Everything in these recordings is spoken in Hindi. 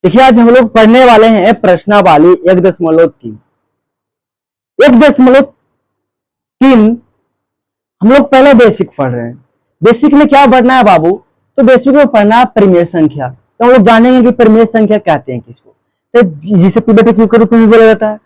देखिए आज हम लोग पढ़ने वाले हैं प्रश्नावली 1.3। 1.3 हम लोग पहले बेसिक पढ़ रहे हैं। बेसिक में क्या पढ़ना है बाबू? तो बेसिक में पढ़ना है परिमेय संख्या। तो हम लोग जानेंगे कि परिमेय संख्या कहते हैं किसको। तो जिसे पी/क्यू के रूप में बोला जाता है।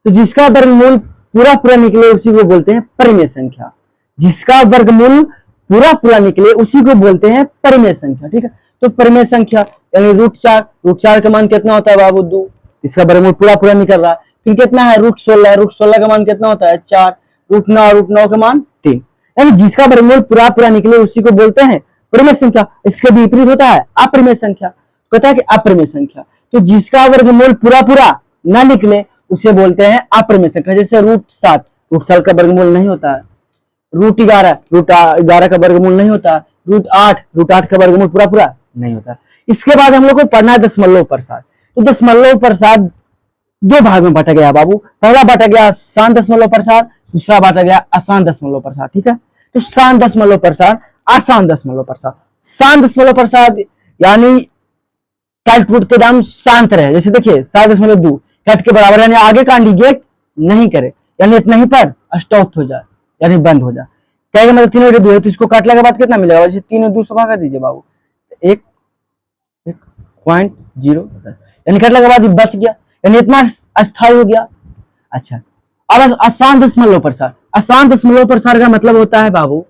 तो जिसका वर्गमूल पूरा पूरा निकले उसी को बोलते हैं परिमेय संख्या। जिसका वर्गमूल पूरा पूरा निकले उसी को बोलते हैं परिमेय संख्या। ठीक है, तो परिमेय संख्या यानी √4 का मान कितना होता है बाबू? 2। इसका वर्गमूल पूरा पूरा निकल रहा है। फिर कितना है? √16। √16 का मान कितना होता है? 4। √9 का मान 3। यानी जिसका वर्गमूल पूरा पूरा निकले उसी को बोलते हैं परिमेय संख्या। इसके विपरीत होता है अपरिमेय संख्या। कहता है कि अपरिमेय संख्या, तो जिसका वर्गमूल पूरा पूरा ना निकले उसे बोलते हैं अपरिमेय संख्या। जैसे √7 का वर्गमूल नहीं होता है। √11 का वर्गमूल नहीं होता। √8 का वर्गमूल पूरा पूरा नहीं होता। इसके बाद हम लोग को पढ़ना है दशमलव प्रसार। तो दशमलव प्रसार दो भाग में बांटा गया बाबू। पहला बांटा गया शांत दशमलव प्रसार, दूसरा बांटा गया अशांत दशमलव प्रसार। ठीक है, तो शांत दशमलव प्रसार, अशांत दशमलव प्रसार। शांत दशमलव प्रसार यानी कट के दाम शांत रहे। जैसे देखिए 7.2 कट के बराबर, यानी आगे का इंडिकेट नहीं करे, यानी इतना ही पर स्टॉप हो जाए यानी बंद हो जाए। क्या मतलब 3/2 है तो इसको काटने के बाद कितना मिलेगा? जैसे 3 और 2 सभा कर दीजिए बाबू, 1.0 यानी कटने के बाद बच गया, यानी इतना अस्थायी हो गया। अच्छा, अब अशांत दशमलव प्रसार। अशांत दशमलव प्रसार का मतलब होता है बाबू,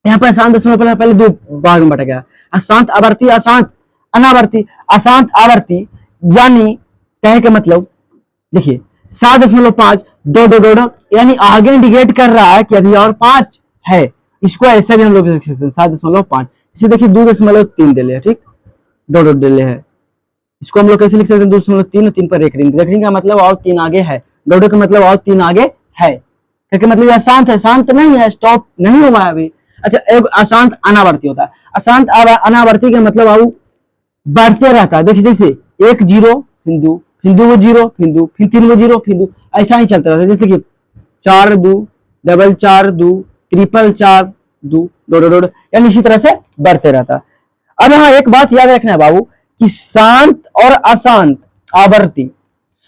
यहाँ पर अशांत दशमलव प्रसार पहले दो भाग में बांटा गया। अशांत आवर्ती, अशांत अनावर्ती। अशांत आवर्ती यानी कहे का मतलब देखिए 7.5 दो यानी आगे इंडिकेट कर रहा है कि अभी और 5 है। इसको ऐसा भी हम लोग 7.5। इसे देखिए 2.3 दे ले, ठीक, दो डेले है। इसको हम लोग कैसे लिख सकते हैं? 2.3 और 3 पर एक रिंग। रिंग का मतलब और 3 आगे है, दो का मतलब और 3 आगे है। क्योंकि मतलब अशांत है, शांत नहीं है, स्टॉप नहीं हुआ है अभी। अच्छा, एक अशांत अनावर्ती होता है। अशांत अनावर्ती का मतलब बाबू बढ़ते रहता है। देखिए जैसे 1 0 फिर 2 0 फिर 3 0 फिर ऐसा ही चलता रहता है। जैसे कि 4 2 4 4 2 4 4 2 दो यानी इसी तरह से बढ़ते रहता है। अब यहाँ एक बात याद रखना है बाबू कि शांत और अशांत आवर्ती,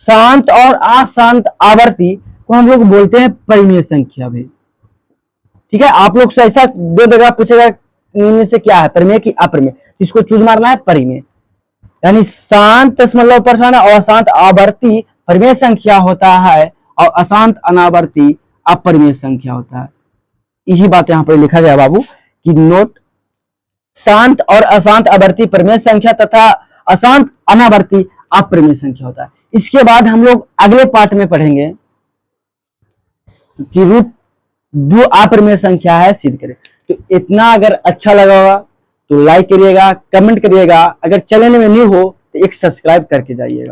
शांत और अशांत आवर्ती को हम लोग बोलते हैं परिमेय संख्या भी। ठीक है, आप लोग से ऐसा दो जगह पूछेगा इनमें से क्या है, परिमेय की अपरिमेय, इसको चूज मारना है परिमेय। यानी शांत दशमलव प्रसार और अशांत आवर्ती परिमेय संख्या होता है और अशांत अनावर्ती अपरिमेय संख्या होता है। यही बात यहाँ पर लिखा गया बाबू कि नोट, शांत और अशांत आवर्ती परिमेय संख्या तथा अशांत अनावर्ती अपरिमेय संख्या होता है। इसके बाद हम लोग अगले पार्ट में पढ़ेंगे कि √2 अपरिमेय संख्या है, सिद्ध करें। तो इतना अगर अच्छा लगा होगा तो लाइक करिएगा, कमेंट करिएगा। अगर चैनल में न्यू हो तो एक सब्सक्राइब करके जाइएगा।